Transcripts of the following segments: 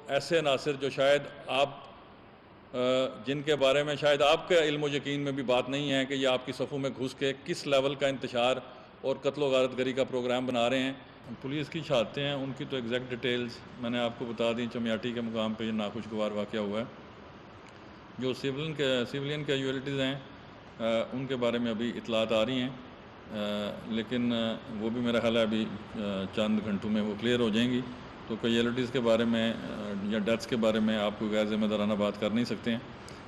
ایسے عناصر جو شاید آپ جن کے بارے میں شاید آپ کے علم و یقین میں بھی بات نہیں ہے کہ یہ آپ کی صفوں میں گھس کے کس لیول کا انتشار اور قتل و غارت گری کا پروگرام بنا رہے ہیں۔ پولیس کی شہادتیں ہیں، ان کی تو ایگزیکٹ ڈیٹیلز میں نے آپ کو بتا دیں۔ چمیاٹی کے مقام پہ یہ ناخوشگوار واقعہ ہوا ہے۔ جو سیولین کیجویلٹیز ہیں ان کے بارے میں ابھی اطلاعات آ رہی ہیں، لیکن وہ بھی میرا خیال ہے ابھی چند گھنٹوں میں وہ کلیئر ہو جائیں گی۔ تو کیجویلٹیز کے بارے میں یا ڈیتھس کے بارے میں آپ کو غیر ذمہ دارانہ بات کر نہیں سکتے ہیں۔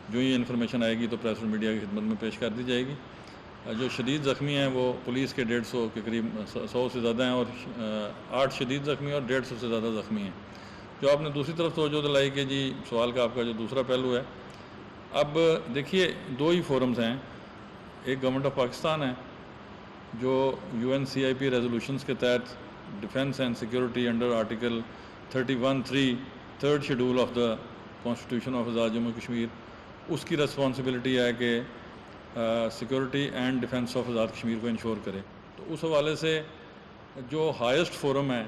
جو یہ انفارمیشن آئے گی تو پریس اور میڈیا کی خدمت میں پیش کر دی جائے گی۔ جو شدید زخمی ہیں وہ پولیس کے 150 کے قریب 100 سے زیادہ ہیں، اور 8 شدید زخمی اور 150 سے زیادہ زخمی ہیں۔ جو آپ نے دوسری طرف توجہ دلائی کہ جی سوال کا آپ کا جو دوسرا پہلو ہے، اب دیکھیے دو ہی فورمز ہیں۔ ایک گورنمنٹ آف پاکستان ہے جو UNCIP ریزولوشنز کے تحت defence and security under article 31(3) third schedule of the constitution of Azad Jammu Kashmir, اس کی ریسپانسبلٹی ہے کہ security and defence of Azad Kashmir کو انشور کرے۔ تو اس حوالے سے جو ہائیسٹ فورم ہے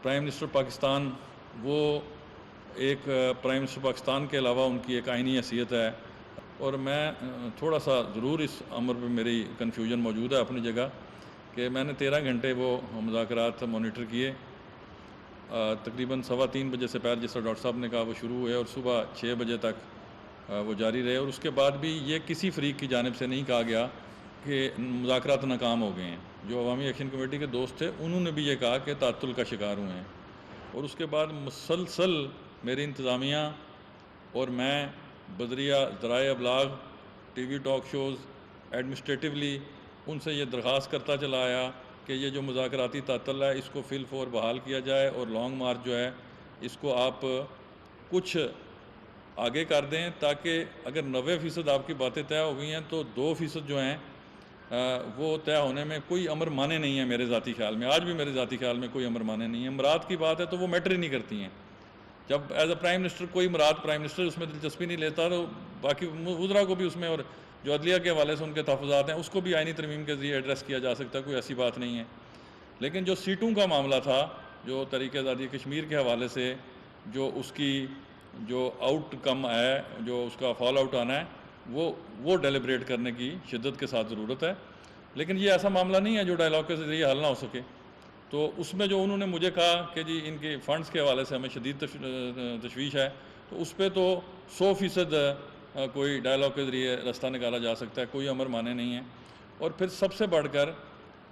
پرائم منسٹر پاکستان، وہ ایک پرائم منسٹر پاکستان کے علاوہ ان کی ایک آئینی حیثیت ہے، اور میں تھوڑا سا ضرور اس امر پہ میری کنفیوژن موجود ہے اپنی جگہ کہ میں نے 13 گھنٹے وہ مذاکرات مانیٹر کیے، تقریباً 3:15 بجے سے پہلے جس طرح ڈاکٹر صاحب نے کہا وہ شروع ہوئے اور صبح 6 بجے تک وہ جاری رہے، اور اس کے بعد بھی یہ کسی فریق کی جانب سے نہیں کہا گیا کہ مذاکرات ناکام ہو گئے ہیں۔ جو عوامی ایکشن کمیٹی کے دوست تھے انہوں نے بھی یہ کہا کہ تعطل کا شکار ہوئے ہیں، اور اس کے بعد مسلسل میری انتظامیہ اور میں بذریعہ ذرائع ابلاغ، ٹی وی ٹاک شوز، ایڈمنسٹریٹیولی ان سے یہ درخواست کرتا چلا آیا کہ یہ جو مذاکراتی تعطل ہے اس کو فی الفور بحال کیا جائے، اور لانگ مارچ جو ہے اس کو آپ کچھ آگے کر دیں، تاکہ اگر 90% آپ کی باتیں طے ہو گئی ہیں تو 2% جو ہیں وہ طے ہونے میں کوئی امر مانے نہیں ہے میرے ذاتی خیال میں۔ آج بھی میرے ذاتی خیال میں کوئی امر مانے نہیں ہے۔ مراد کی بات ہے تو وہ میٹر ہی نہیں کرتی ہیں۔ جب ایز اے پرائم منسٹر کوئی مراد پرائم منسٹر اس میں دلچسپی نہیں لیتا تو باقی وزراء کو بھی اس میں، اور جو عدلیہ کے حوالے سے ان کے تحفظات ہیں اس کو بھی آئینی ترمیم کے ذریعے ایڈریس کیا جا سکتا ہے، کوئی ایسی بات نہیں ہے۔ لیکن جو سیٹوں کا معاملہ تھا، جو تحریک آزادی کشمیر کے حوالے سے جو اس کی جو آؤٹ کم ہے، جو اس کا فال آؤٹ آنا ہے، وہ ڈیلیبریٹ کرنے کی شدت کے ساتھ ضرورت ہے۔ لیکن یہ ایسا معاملہ نہیں ہے جو ڈائلاگ کے ذریعے حل نہ ہو سکے۔ تو اس میں جو انہوں نے مجھے کہا کہ جی ان کے فنڈز کے حوالے سے ہمیں شدید تشویش ہے، تو اس پہ تو 100% کوئی ڈائلاگ کے ذریعے راستہ نکالا جا سکتا ہے، کوئی امر مانے نہیں ہے۔ اور پھر سب سے بڑھ کر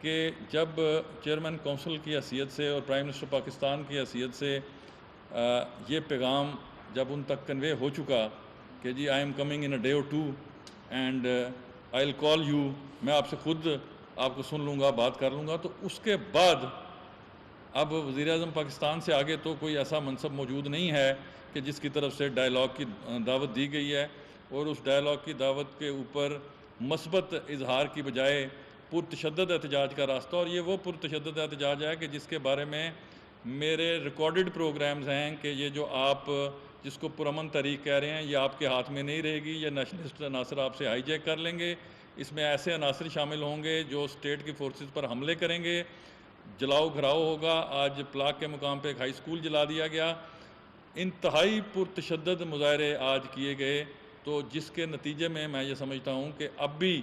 کہ جب چیئرمین کونسل کی حیثیت سے اور پرائم منسٹر پاکستان کی حیثیت سے یہ پیغام جب ان تک کنوے ہو چکا کہ جی I am coming in a day اور 2 and I will call you, میں آپ سے خود آپ کو سن لوں گا، بات کر لوں گا، تو اس کے بعد اب وزیر اعظم پاکستان سے آگے تو کوئی ایسا منصب موجود نہیں ہے کہ جس کی طرف سے ڈائلاگ کی دعوت دی گئی ہے، اور اس ڈائلاگ کی دعوت کے اوپر مثبت اظہار کی بجائے پرتشدد احتجاج کا راستہ، اور یہ وہ پرتشدد احتجاج ہے کہ جس کے بارے میں میرے ریکارڈڈ پروگرامز ہیں کہ یہ جو آپ جس کو پرامن تحریک کہہ رہے ہیں یہ آپ کے ہاتھ میں نہیں رہے گی، یہ نیشنلسٹ عناصر آپ سے ہائی جیک کر لیں گے، اس میں ایسے عناصر شامل ہوں گے جو اسٹیٹ کی فورسز پر حملے کریں گے، جلاؤ گھراؤ ہوگا۔ آج پلاک کے مقام پہ ایک ہائی اسکول جلا دیا گیا۔ انتہائی پرتشدد مظاہرے آج کیے گئے، تو جس کے نتیجے میں میں یہ سمجھتا ہوں کہ اب بھی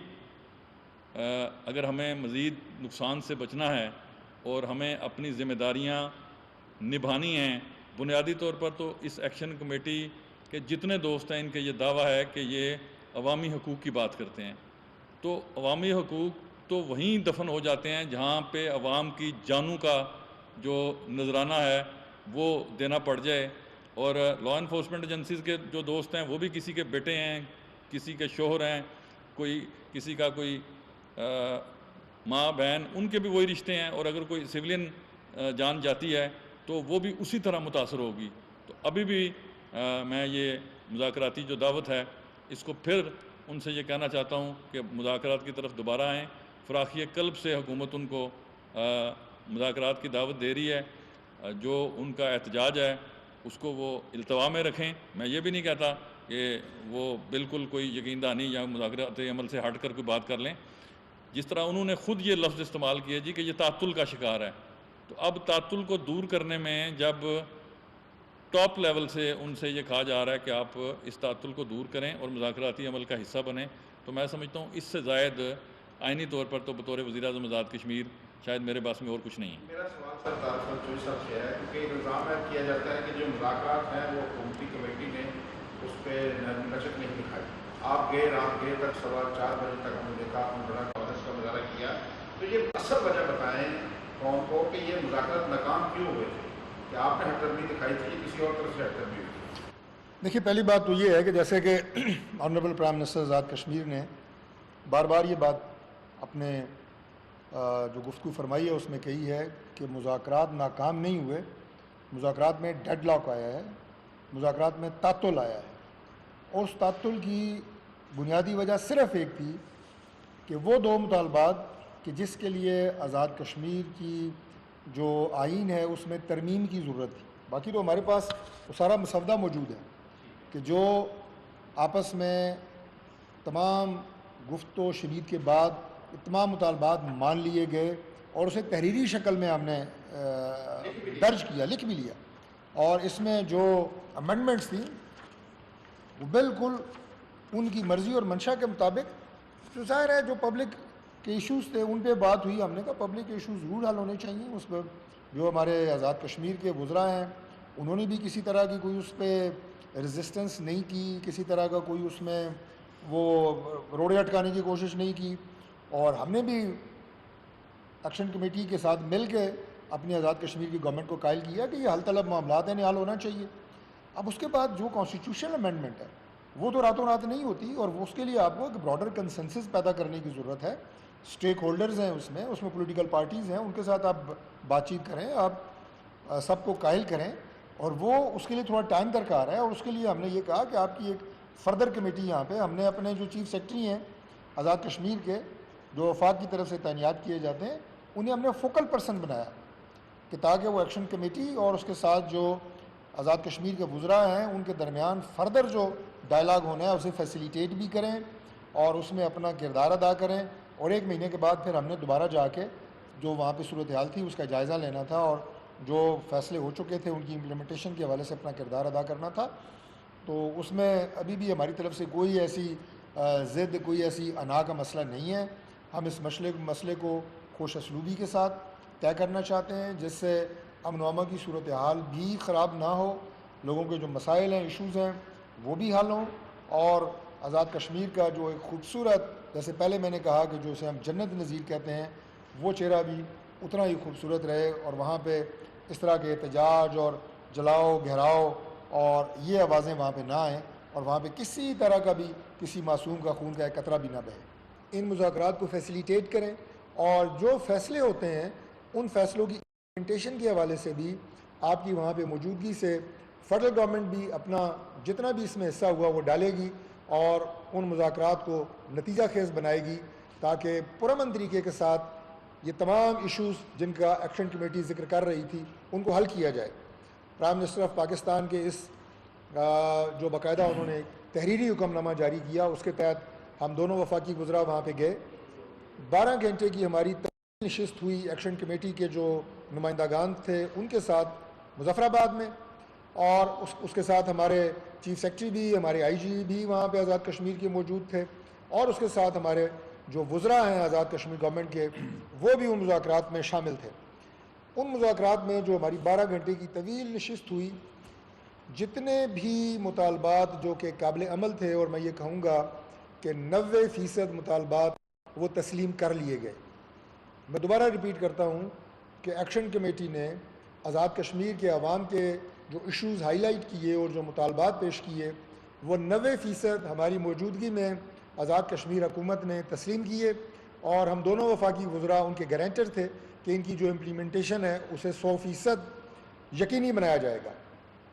اگر ہمیں مزید نقصان سے بچنا ہے اور ہمیں اپنی ذمہ داریاں نبھانی ہیں، بنیادی طور پر تو اس ایکشن کمیٹی کے جتنے دوست ہیں ان کے یہ دعویٰ ہے کہ یہ عوامی حقوق کی بات کرتے ہیں، تو عوامی حقوق تو وہیں دفن ہو جاتے ہیں جہاں پہ عوام کی جانوں کا جو نذرانہ ہے وہ دینا پڑ جائے۔ اور لا انفورسمنٹ ایجنسیز کے جو دوست ہیں وہ بھی کسی کے بیٹے ہیں، کسی کے شوہر ہیں، کسی کا کوئی ماں بہن، ان کے بھی وہی رشتے ہیں، اور اگر کوئی سویلین جان جاتی ہے تو وہ بھی اسی طرح متاثر ہوگی۔ تو ابھی بھی میں یہ مذاکراتی جو دعوت ہے اس کو پھر ان سے یہ کہنا چاہتا ہوں کہ مذاکرات کی طرف دوبارہ آئیں۔ فراخی قلب سے حکومت ان کو مذاکرات کی دعوت دے رہی ہے، جو ان کا احتجاج ہے اس کو وہ التوا میں رکھیں۔ میں یہ بھی نہیں کہتا کہ وہ بالکل کوئی یقین دہانی یا مذاکراتی عمل سے ہٹ کر کوئی بات کر لیں، جس طرح انہوں نے خود یہ لفظ استعمال کیا جی کہ یہ تعطل کا شکار ہے۔ تو اب تعطل کو دور کرنے میں جب ٹاپ لیول سے ان سے یہ کہا جا رہا ہے کہ آپ اس تعطل کو دور کریں اور مذاکراتی عمل کا حصہ بنیں، تو میں سمجھتا ہوں اس سے زائد آئینی طور پر تو بطور وزیر اعظم آزاد کشمیر شاید میرے پاس میں اور کچھ نہیں ہے۔ میرا سوال سر طارق چوہدری صاحب سے ہے، کیونکہ الزام کیا جاتا ہے کہ جو مذاکرات ہیں وہ حکومتی کمیٹی نے اس پہ لچک نہیں دکھائی۔ آپ گئے رات دیر تک 4:15 بجے تک ہم نے دیکھا، ہم بڑا کاغذ کا مظاہرہ کیا، تو یہ اصل وجہ بتائیں قوم کو کہ یہ مذاکرات ناکام کیوں ہوئے تھے، کہ آپ نے ہمدردی دکھائی تھی یا کسی اور طرف سے ہمدردی ہوئی تھی؟ دیکھیے، پہلی بات تو یہ ہے کہ جیسے کہ honourable prime minister Azad Kashmir نے بار بار یہ بات اپنے جو گفتگو فرمائی ہے اس میں کہی ہے کہ مذاکرات ناکام نہیں ہوئے، مذاکرات میں ڈیڈ لاک آیا ہے، مذاکرات میں تعطل آیا ہے، اور اس تعطل کی بنیادی وجہ صرف ایک تھی کہ وہ دو مطالبات کہ جس کے لیے آزاد کشمیر کی جو آئین ہے اس میں ترمیم کی ضرورت تھی۔ باقی تو ہمارے پاس وہ سارا مسودہ موجود ہے کہ جو آپس میں تمام گفت و شنید کے بعد تمام مطالبات مان لیے گئے اور اسے تحریری شکل میں ہم نے درج کیا، لکھ بھی لیا، اور اس میں جو امینڈمنٹس تھیں وہ بالکل ان کی مرضی اور منشا کے مطابق، جو ظاہر ہے جو پبلک کے ایشوز تھے ان پہ بات ہوئی، ہم نے کہا پبلک ایشوز ضرور حل ہونے چاہیے۔ اس پر جو ہمارے آزاد کشمیر کے وزراء ہیں انہوں نے بھی کسی طرح کی کوئی اس پہ ریزسٹنس نہیں کی، کسی طرح کا کوئی اس میں وہ روڑے اٹکانے کی کوشش نہیں کی، اور ہم نے بھی ایکشن کمیٹی کے ساتھ مل کے اپنی آزاد کشمیر کی گورنمنٹ کو قائل کیا کہ یہ حل طلب معاملات ہیں، حل ہونا چاہیے۔ اب اس کے بعد جو کانسٹیٹیوشنل امینڈمنٹ ہے وہ تو راتوں رات نہیں ہوتی، اور اس کے لیے آپ کو ایک براڈر کنسنسس پیدا کرنے کی ضرورت ہے۔ اسٹیک ہولڈرز ہیں اس میں پولیٹیکل پارٹیز ہیں، ان کے ساتھ آپ بات چیت کریں، آپ سب کو قائل کریں، اور وہ اس کے لیے تھوڑا ٹائم درکار ہے۔ اور اس کے لیے ہم نے یہ کہا کہ آپ کی ایک فردر کمیٹی یہاں پہ، ہم نے اپنے جو چیف سیکرٹری ہیں آزاد کشمیر کے جو وفاق کی طرف سے تعینات کیے جاتے ہیں انہیں ہم نے فوکل پرسن بنایا کہ تاکہ وہ ایکشن کمیٹی اور اس کے ساتھ جو آزاد کشمیر کے وزراء ہیں ان کے درمیان فردر جو ڈائلاگ ہونا ہے اسے فیسیلیٹیٹ بھی کریں اور اس میں اپنا کردار ادا کریں، اور 1 مہینے کے بعد پھر ہم نے دوبارہ جا کے جو وہاں پہ صورتحال تھی اس کا جائزہ لینا تھا، اور جو فیصلے ہو چکے تھے ان کی امپلیمنٹیشن کے حوالے سے اپنا کردار ادا کرنا تھا۔ تو اس میں ابھی بھی ہماری طرف سے کوئی ایسی ضد، کوئی ایسی انا کا مسئلہ نہیں ہے۔ ہم اس مسئلے کو خوش اسلوبی کے ساتھ طے کرنا چاہتے ہیں جس سے امن و امان کی صورتحال بھی خراب نہ ہو، لوگوں کے جو مسائل ہیں، ایشوز ہیں وہ بھی حل ہوں، اور آزاد کشمیر کا جو ایک خوبصورت، جیسے پہلے میں نے کہا کہ جو اسے ہم جنت نظیر کہتے ہیں، وہ چہرہ بھی اتنا ہی خوبصورت رہے، اور وہاں پہ اس طرح کے احتجاج اور جلاؤ گھیراؤ اور یہ آوازیں وہاں پہ نہ آئیں، اور وہاں پہ کسی طرح کا بھی کسی معصوم کا خون کا ایک قطرہ بھی نہ بہے۔ ان مذاکرات کو فیسیلیٹیٹ کریں، اور جو فیصلے ہوتے ہیں ان فیصلوں کی امپلیمنٹیشن کے حوالے سے بھی آپ کی وہاں پہ موجودگی سے فیڈرل گورنمنٹ بھی اپنا جتنا بھی اس میں حصہ ہوا وہ ڈالے گی اور ان مذاکرات کو نتیجہ خیز بنائے گی، تاکہ پرامن طریقے کے ساتھ یہ تمام ایشوز جن کا ایکشن کمیٹی ذکر کر رہی تھی ان کو حل کیا جائے۔ پرائم منسٹر آف پاکستان کے اس جو باقاعدہ انہوں نے تحریری حکم نامہ جاری کیا، اس کے تحت ہم دونوں وفاقی وزراء وہاں پہ گئے۔ 12 گھنٹے کی ہماری نشست ہوئی ایکشن کمیٹی کے جو نمائندگان تھے ان کے ساتھ مظفر آباد میں، اور اس کے ساتھ ہمارے چیف سیکرٹری بھی، ہمارے آئی جی بھی وہاں پہ آزاد کشمیر کے موجود تھے، اور اس کے ساتھ ہمارے جو وزراء ہیں آزاد کشمیر گورنمنٹ کے وہ بھی ان مذاکرات میں شامل تھے۔ ان مذاکرات میں جو ہماری 12 گھنٹے کی طویل نشست ہوئی، جتنے بھی مطالبات جو کہ قابل عمل تھے، اور میں یہ کہوں گا کہ 90% مطالبات وہ تسلیم کر لیے گئے۔ میں دوبارہ ریپیٹ کرتا ہوں کہ ایکشن کمیٹی نے آزاد کشمیر کے عوام کے جو ایشوز ہائی لائٹ کیے اور جو مطالبات پیش کیے وہ 90% ہماری موجودگی میں آزاد کشمیر حکومت نے تسلیم کیے، اور ہم دونوں وفاقی وزراء ان کے گارنٹر تھے کہ ان کی جو امپلیمنٹیشن ہے اسے 100% یقینی بنایا جائے گا۔